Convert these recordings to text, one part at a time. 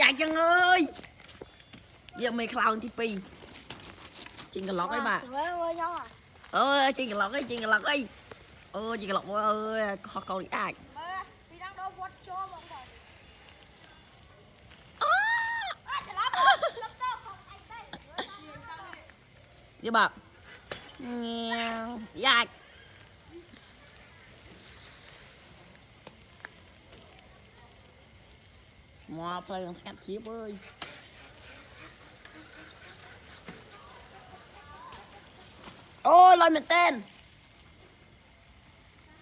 Dạ chân ơi. Giờ mày clown thì pi. Chuyện cái lọt ấy bà. Chuyện cái lọt ấy, chuyện cái lọt ấy. Chuyện cái lọt ơi, con đi ai. Dạ bà. Dạ. Mò play con sắt chiếp ơi. Ôi lời mình tên.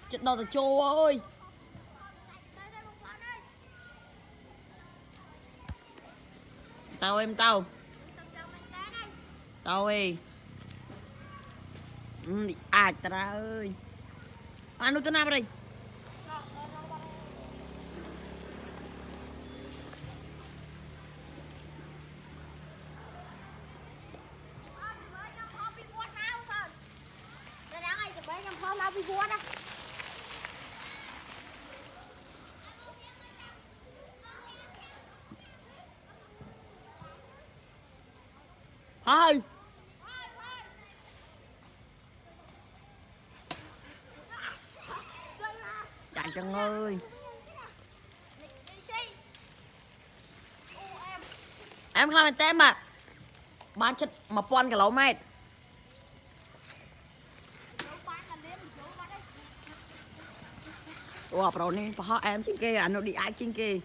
Chết đầu tao trô ơi. Tao em tao. Tao ơi. Ai ta ơi. Anu kenapa đây? Thôi. Chạy chân ơi. Em không tem mà. Bán chất mà pon cả lấu mày. Ủa bảo này bảo em trên kia nó đi ai trên kia.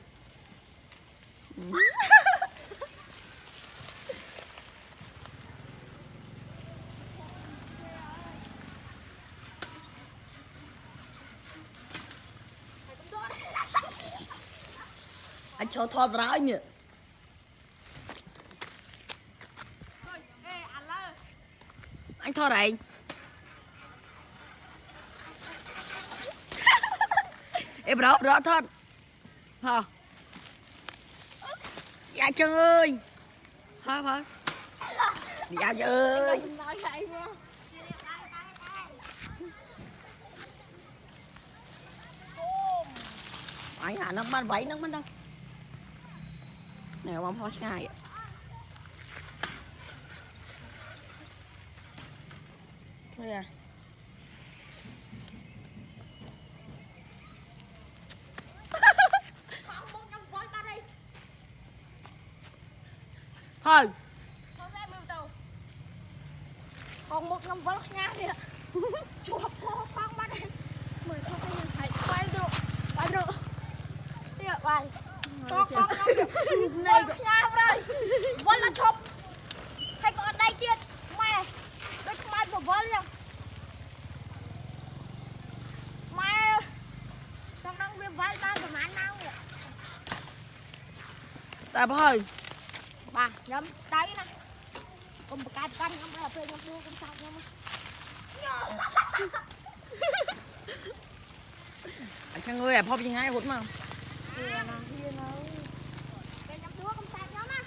Anh cho thọt ra nhỉ. Anh thọt này. Ê bro thọt. Hả? Dạ chân ơi. Thôi thôi. Dạ chân ơi. Anh hả nó bán váy nó bán đâu. Nè bóng hoa ngay ạ. Thôi à. Thôi. Còn 1.000V nha kìa. Chụp con bắt đi. 10 con thấy quay được. Tiếp bài. Con này nha rồi. Vẫn là chụp. Hay có ở đâyទៀត. Mẹ. Đây không ai vừa nha. Mẹ. Trong đang viêm vai ta rồi mà nào kìa. Tại bà ơi. Bà nhắm tay nè. Con một cái căn nhắm là phê nhắm đua con sao nhắm. Anh sang ơi à phô gì ngay hút mà. Hiền ơi. Phê nhắm đua con sao nhắm á.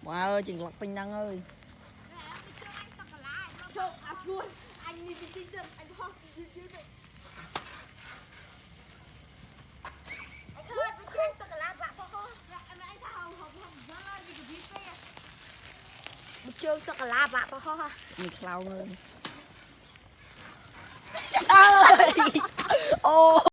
Bà ơi chừng lọc pin đăng ơi. Anh đi tin chân, anh ho đi chứ đấy. Anh ơi, nó chơi sô cô la bạ po ho. Anh sao hồng vỡ đi cái gì vậy? Nó chơi sô cô la bạ po ho. Mình clown ơi. Ơi. Ô